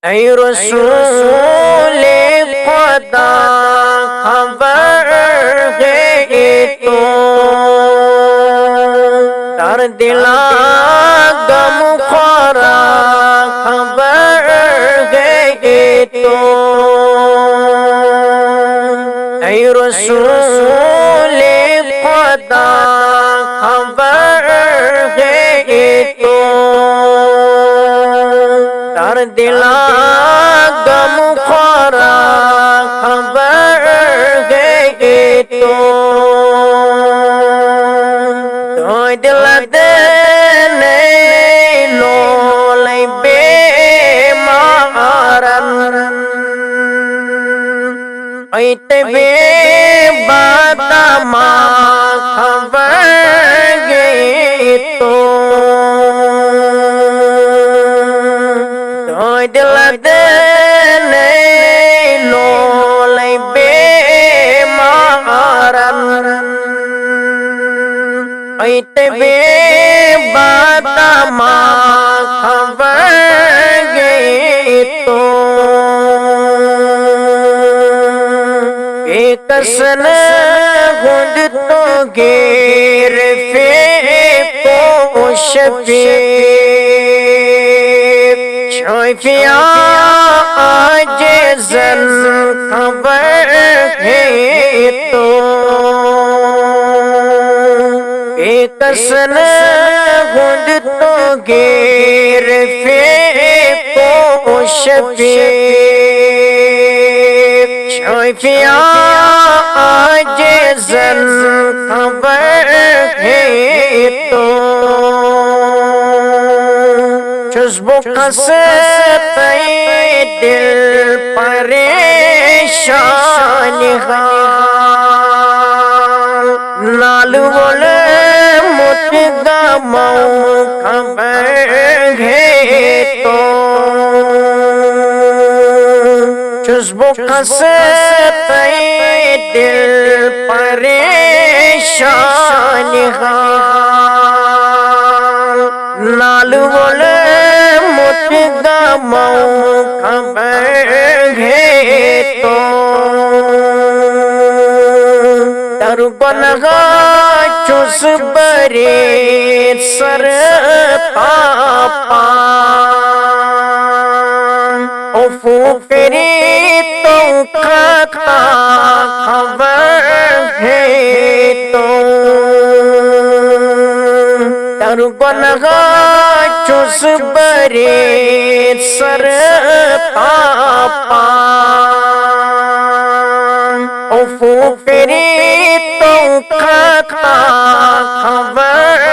ऐ रसूले खुदा खबर है तो दर दिला गम खोरा खबर है तो ऐ रसूले खुदा खबर है तो दर दिला गम खोरा खबर है तो दिल देने लोले बेमारन ऐते बे बादमा खबर है तो दिल देने लोले बेमारन ऐते बे बादमा खबर है तो एक सन गुंद तो गेर फे पोशपे शोफिया आज जन खबर है तो एक सन गुंद तो गेर फे पोशपे शोफिया आज जन खबर है तो खुशबू खसते दिल परेशान नाल बोले मुतगमो खबर है तो खुशबू खसते दिल परेशान नाल बोले मुतगमो खबर है तो दर गुनगा चुस बरे सर पापा उफू फेरी तो खाता खबर है तो दर गुनगा चुस बरे सर पापा उफू फेरी तो खाता खबर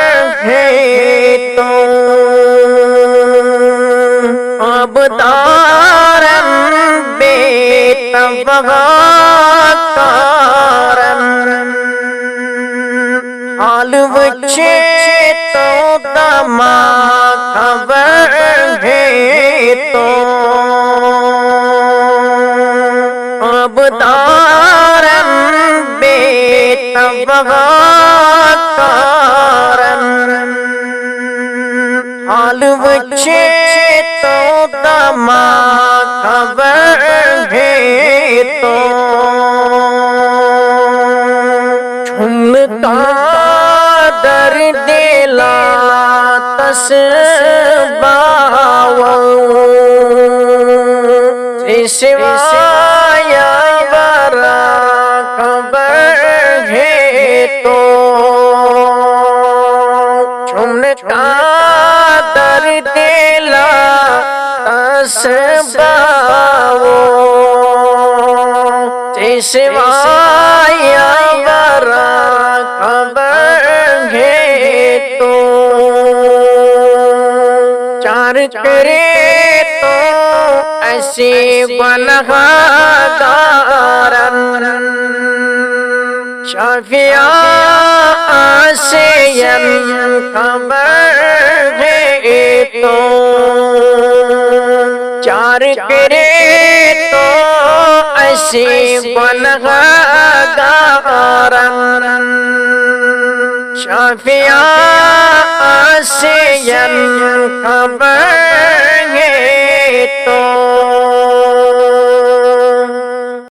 है तो अब दारन बेतबगारन हाल बच्चे तो दमा खबर है तो अब दारन बेतबगारन हाल बच्चे तो दमा खबर है तो झुमता दर दिला तस्बाओ सिवाया बरा खबर है तो झुमता दर दिला तस्बाओ सिवाया बरा खबर है तो चार करे तो ऐसे बनहादारन शाफिया से खबर है तो चार करे तो ऐसे बनहादारन शाफिया से खबर है तो